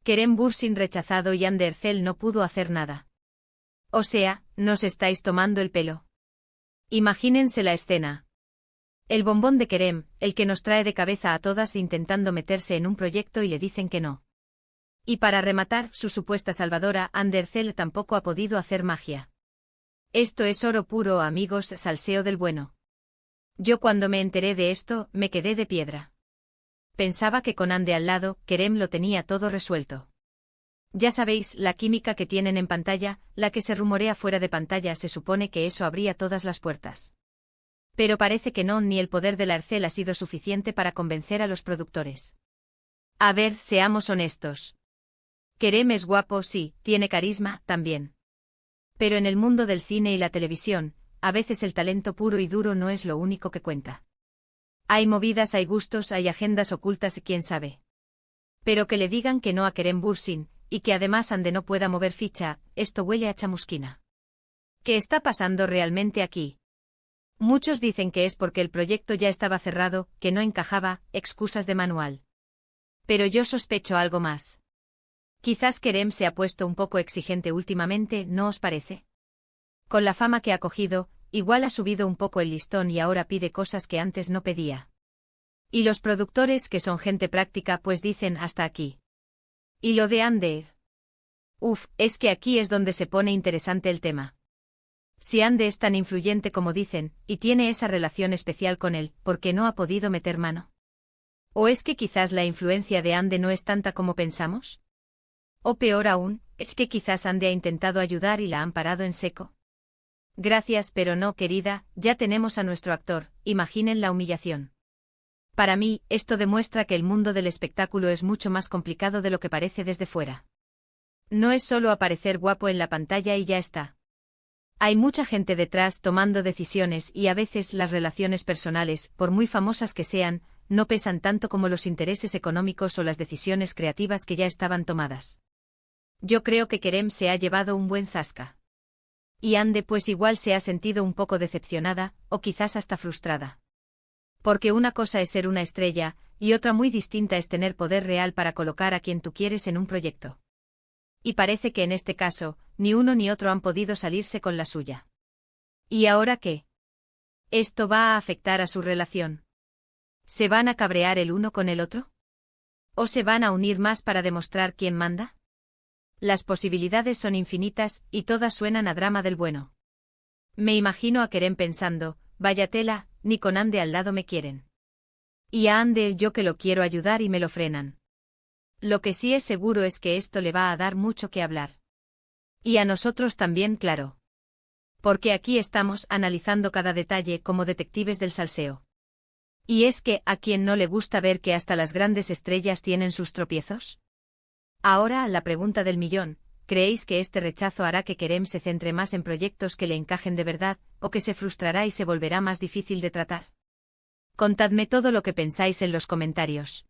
Kerem Bürsin rechazado y Hande Erçel no pudo hacer nada. O sea, nos estáis tomando el pelo. Imagínense la escena. El bombón de Kerem, el que nos trae de cabeza a todas intentando meterse en un proyecto y le dicen que no. Y para rematar, su supuesta salvadora, Hande Erçel tampoco ha podido hacer magia. Esto es oro puro, amigos, salseo del bueno. Yo cuando me enteré de esto, me quedé de piedra. Pensaba que con Hande al lado, Kerem lo tenía todo resuelto. Ya sabéis, la química que tienen en pantalla, la que se rumorea fuera de pantalla, se supone que eso abría todas las puertas. Pero parece que no, ni el poder de la Erçel ha sido suficiente para convencer a los productores. A ver, seamos honestos. Kerem es guapo, sí, tiene carisma, también. Pero en el mundo del cine y la televisión, a veces el talento puro y duro no es lo único que cuenta. Hay movidas, hay gustos, hay agendas ocultas, quién sabe. Pero que le digan que no a Kerem Bürsin, y que además Hande no pueda mover ficha, esto huele a chamusquina. ¿Qué está pasando realmente aquí? Muchos dicen que es porque el proyecto ya estaba cerrado, que no encajaba, excusas de manual. Pero yo sospecho algo más. Quizás Kerem se ha puesto un poco exigente últimamente, ¿no os parece? Con la fama que ha cogido, igual ha subido un poco el listón y ahora pide cosas que antes no pedía. Y los productores, que son gente práctica, pues dicen hasta aquí. ¿Y lo de Hande? Uf, es que aquí es donde se pone interesante el tema. Si Hande es tan influyente como dicen, y tiene esa relación especial con él, ¿por qué no ha podido meter mano? ¿O es que quizás la influencia de Hande no es tanta como pensamos? O peor aún, ¿es que quizás Hande ha intentado ayudar y la han parado en seco? Gracias, pero no, querida, ya tenemos a nuestro actor, imaginen la humillación. Para mí, esto demuestra que el mundo del espectáculo es mucho más complicado de lo que parece desde fuera. No es solo aparecer guapo en la pantalla y ya está. Hay mucha gente detrás tomando decisiones y a veces las relaciones personales, por muy famosas que sean, no pesan tanto como los intereses económicos o las decisiones creativas que ya estaban tomadas. Yo creo que Kerem se ha llevado un buen zasca. Y Hande pues igual se ha sentido un poco decepcionada, o quizás hasta frustrada. Porque una cosa es ser una estrella, y otra muy distinta es tener poder real para colocar a quien tú quieres en un proyecto. Y parece que en este caso, ni uno ni otro han podido salirse con la suya. ¿Y ahora qué? ¿Esto va a afectar a su relación? ¿Se van a cabrear el uno con el otro? ¿O se van a unir más para demostrar quién manda? Las posibilidades son infinitas, y todas suenan a drama del bueno. Me imagino a Kerem pensando, vaya tela, ni con Hande al lado me quieren. Y a Hande yo que lo quiero ayudar y me lo frenan. Lo que sí es seguro es que esto le va a dar mucho que hablar. Y a nosotros también, claro. Porque aquí estamos analizando cada detalle como detectives del salseo. ¿Y es que a quien no le gusta ver que hasta las grandes estrellas tienen sus tropiezos? Ahora, la pregunta del millón, ¿creéis que este rechazo hará que Kerem se centre más en proyectos que le encajen de verdad, o que se frustrará y se volverá más difícil de tratar? Contadme todo lo que pensáis en los comentarios.